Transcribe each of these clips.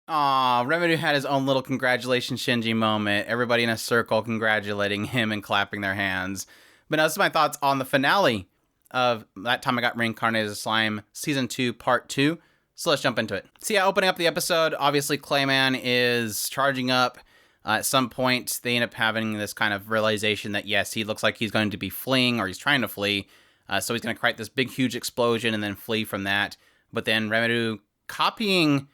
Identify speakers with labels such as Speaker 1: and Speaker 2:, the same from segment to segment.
Speaker 1: Aw, Remedy had his own little congratulations Shinji moment. Everybody in a circle congratulating him and clapping their hands. But now this is my thoughts on the finale of That Time I Got Reincarnated as Slime, Season 2, Part 2. So let's jump into it. So yeah, opening up the episode, obviously Clayman is charging up. At some point, they end up having this kind of realization that, yes, he looks like he's going to be fleeing, or he's trying to flee. So he's going to create this big, huge explosion and then flee from that. But then Remedy, copying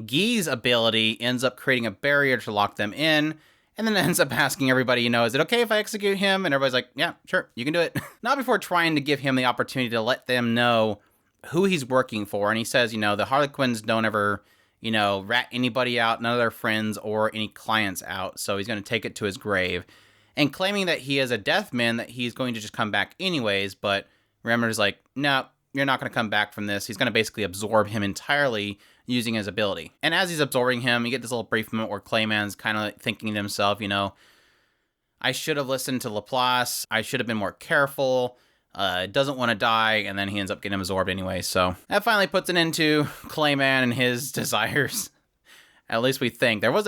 Speaker 1: Guy's ability, ends up creating a barrier to lock them in, and then ends up asking everybody, is it okay if I execute him? And everybody's like, yeah, sure, you can do it. Not before trying to give him the opportunity to let them know who he's working for. And he says, the Harlequins don't ever, rat anybody out, none of their friends or any clients out. So he's going to take it to his grave. And claiming that he is a deathman, that he's going to just come back anyways. But Remedy's like, no, you're not going to come back from this. He's going to basically absorb him entirely using his ability. And as he's absorbing him, you get this little brief moment where Clayman's kind of thinking to himself, I should have listened to Laplace. I should have been more careful. Doesn't want to die, and then he ends up getting absorbed anyway. So that finally puts an end to Clayman and his desires. At least we think. There was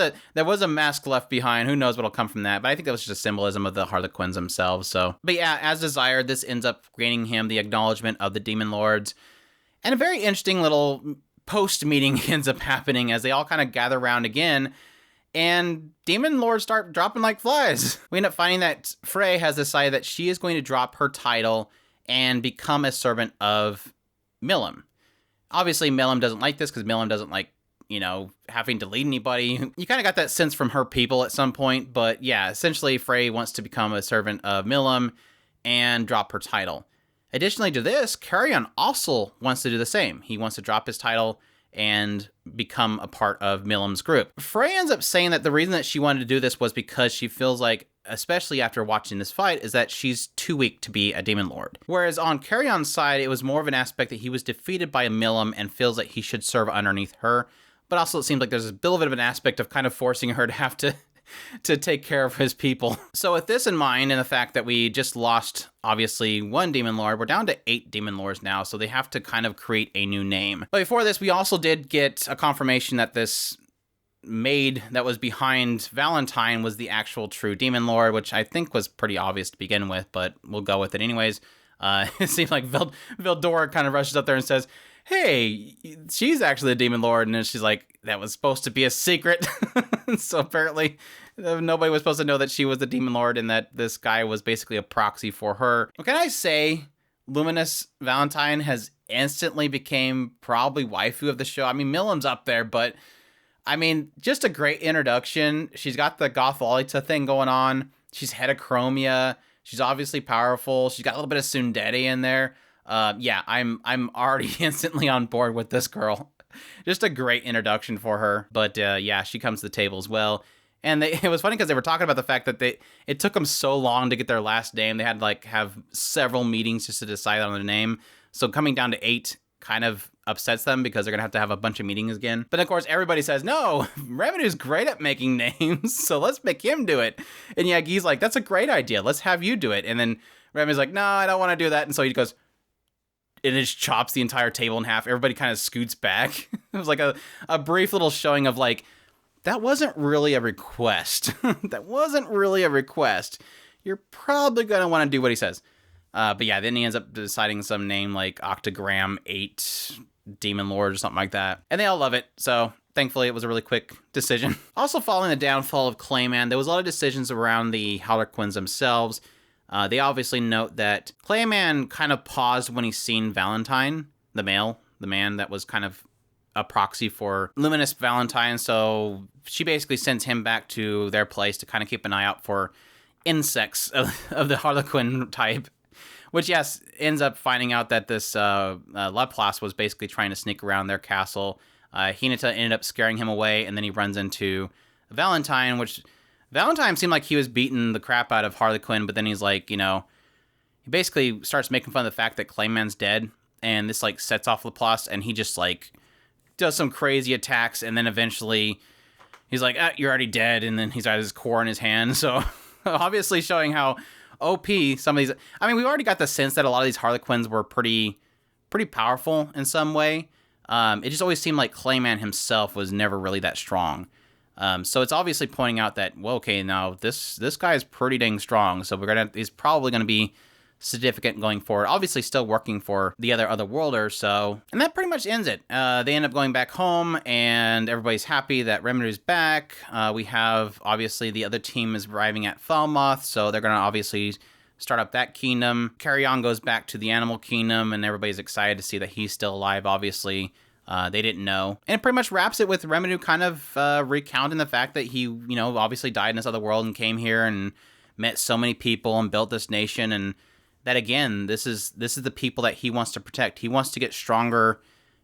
Speaker 1: a mask left behind. Who knows what'll come from that? But I think that was just a symbolism of the Harlequins themselves. So, but yeah, as desired, this ends up gaining him the acknowledgement of the Demon Lords. And a very interesting little post-meeting ends up happening as they all kind of gather around again. And Demon Lords start dropping like flies. We end up finding that Frey has decided that she is going to drop her title and become a servant of Milim. Obviously, Milim doesn't like this because Milim doesn't like, having to lead anybody. You kind of got that sense from her people at some point. But yeah, essentially, Frey wants to become a servant of Milim and drop her title. Additionally to this, Carrion also wants to do the same. He wants to drop his title and become a part of Milim's group. Frey ends up saying that the reason that she wanted to do this was because she feels like, especially after watching this fight, is that she's too weak to be a Demon Lord. Whereas on Carrion's side, it was more of an aspect that he was defeated by a Milim and feels that he should serve underneath her. But also it seems like there's a little bit of an aspect of kind of forcing her to have to take care of his people. So with this in mind, and the fact that we just lost, obviously, one Demon Lord, we're down to 8 Demon Lords now, so they have to kind of create a new name. But before this, we also did get a confirmation that this maid that was behind Valentine was the actual true Demon Lord, which I think was pretty obvious to begin with, but we'll go with it anyways. It seems like Vildora kind of rushes up there and says, hey, she's actually a Demon Lord. And then she's like, that was supposed to be a secret. So apparently nobody was supposed to know that she was the Demon Lord and that this guy was basically a proxy for her. What can I say? Luminous Valentine has instantly became probably waifu of the show. I mean, Milim's up there, but I mean, just a great introduction. She's got the Goth Lolita thing going on. She's heterochromia. She's obviously powerful. She's got a little bit of tsundere in there. Yeah, I'm already instantly on board with this girl. Just a great introduction for her. But yeah, she comes to the table as well. And it was funny because they were talking about the fact that it took them so long to get their last name. They had to have several meetings just to decide on the name. So coming down to 8 kind of upsets them because they're going to have a bunch of meetings again. But of course, everybody says, no, Remedy's great at making names, so let's make him do it. And yeah, Guy's like, that's a great idea. Let's have you do it. And then Remedy's like, no, I don't want to do that. And so he goes, and it just chops the entire table in half. Everybody kind of scoots back. It was like a brief little showing of like, that wasn't really a request. That wasn't really a request. You're probably going to want to do what he says. But yeah, then he ends up deciding some name like Octagram 8 Demon Lord or something like that. And they all love it. So thankfully it was a really quick decision. Also following the downfall of Clayman, there was a lot of decisions around the Harlequins themselves. They obviously note that Clayman kind of paused when he's seen Valentine, the man that was kind of a proxy for Luminous Valentine. So she basically sends him back to their place to kind of keep an eye out for insects of the Harlequin type. Which, yes, ends up finding out that this Laplace was basically trying to sneak around their castle. Hinata ended up scaring him away, and then he runs into Valentine, which Valentine seemed like he was beating the crap out of Harlequin, but then he's like, he basically starts making fun of the fact that Clayman's dead, and this, sets off Laplace, and he just, does some crazy attacks, and then eventually he's like, you're already dead, and then he's got his core in his hand, so obviously showing how OP some of these. I mean, we've already got the sense that a lot of these Harlequins were pretty powerful in some way. it just always seemed like Clayman himself was never really that strong. So it's obviously pointing out that, well, okay, now this guy is pretty dang strong, so he's probably gonna be significant going forward. Obviously still working for the other worlder, so... And that pretty much ends it. They end up going back home, and everybody's happy that Remenu's back. We have, obviously, the other team is arriving at Falmouth, so they're gonna obviously start up that kingdom. Carry-On goes back to the animal kingdom, and everybody's excited to see that he's still alive, obviously. They didn't know. And it pretty much wraps it with Remenu kind of recounting the fact that he, obviously died in this other world and came here and met so many people and built this nation, and that, again, this is the people that he wants to protect. He wants to get stronger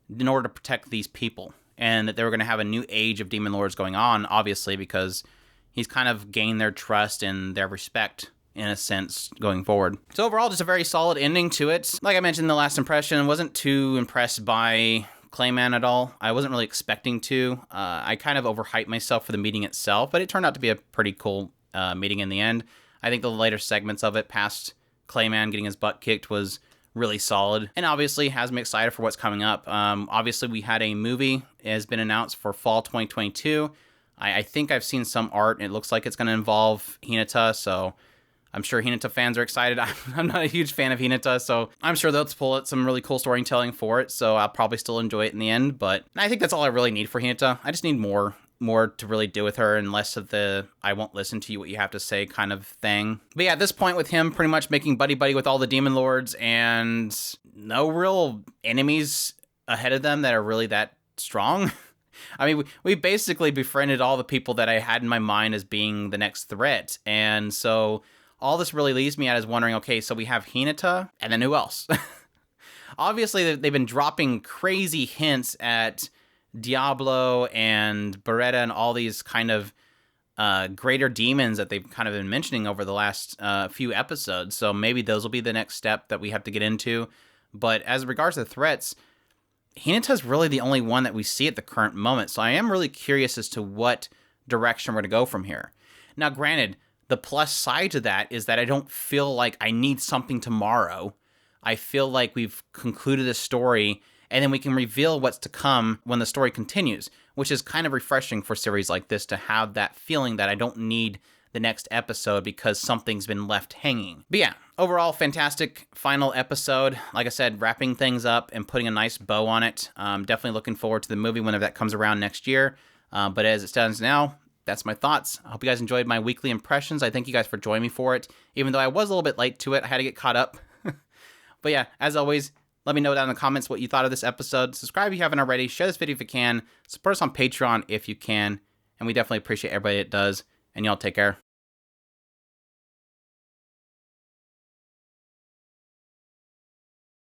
Speaker 1: in order to protect these people, and that they were going to have a new age of demon lords going on, obviously, because he's kind of gained their trust and their respect, in a sense, going forward. So overall, just a very solid ending to it. Like I mentioned in the last impression, wasn't too impressed by Clayman at all. I wasn't really expecting to. I kind of overhyped myself for the meeting itself, but it turned out to be a pretty cool meeting in the end. I think the later segments of it, past Clayman getting his butt kicked, was really solid, and obviously has me excited for what's coming up. Obviously, we had a movie has been announced for fall 2022. I think I've seen some art, and it looks like it's going to involve Hinata, so I'm sure Hinata fans are excited. I'm not a huge fan of Hinata, so I'm sure they'll pull out some really cool storytelling for it, so I'll probably still enjoy it in the end, but I think that's all I really need for Hinata. I just need more to really do with her, and less of the I won't listen to you what you have to say kind of thing. But yeah, at this point with him pretty much making buddy with all the demon lords and no real enemies ahead of them that are really that strong. I mean, we basically befriended all the people that I had in my mind as being the next threat, and so all this really leaves me at is wondering, okay, so we have Hinata, and then who else? Obviously, they've been dropping crazy hints at Diablo and Beretta and all these kind of greater demons that they've kind of been mentioning over the last few episodes. So maybe those will be the next step that we have to get into. But as regards to the threats, Hinata's really the only one that we see at the current moment. So I am really curious as to what direction we're going to go from here. Now, granted, the plus side to that is that I don't feel like I need something tomorrow. I feel like we've concluded a story, and then we can reveal what's to come when the story continues, which is kind of refreshing for series like this to have that feeling that I don't need the next episode because something's been left hanging. But yeah, overall, fantastic final episode. Like I said, wrapping things up and putting a nice bow on it. Definitely looking forward to the movie whenever that comes around next year. But as it stands now, that's my thoughts. I hope you guys enjoyed my weekly impressions. I thank you guys for joining me for it. Even though I was a little bit late to it, I had to get caught up. But yeah, as always, let me know down in the comments what you thought of this episode. Subscribe if you haven't already. Share this video if you can. Support us on Patreon if you can. And we definitely appreciate everybody that does. And y'all take care.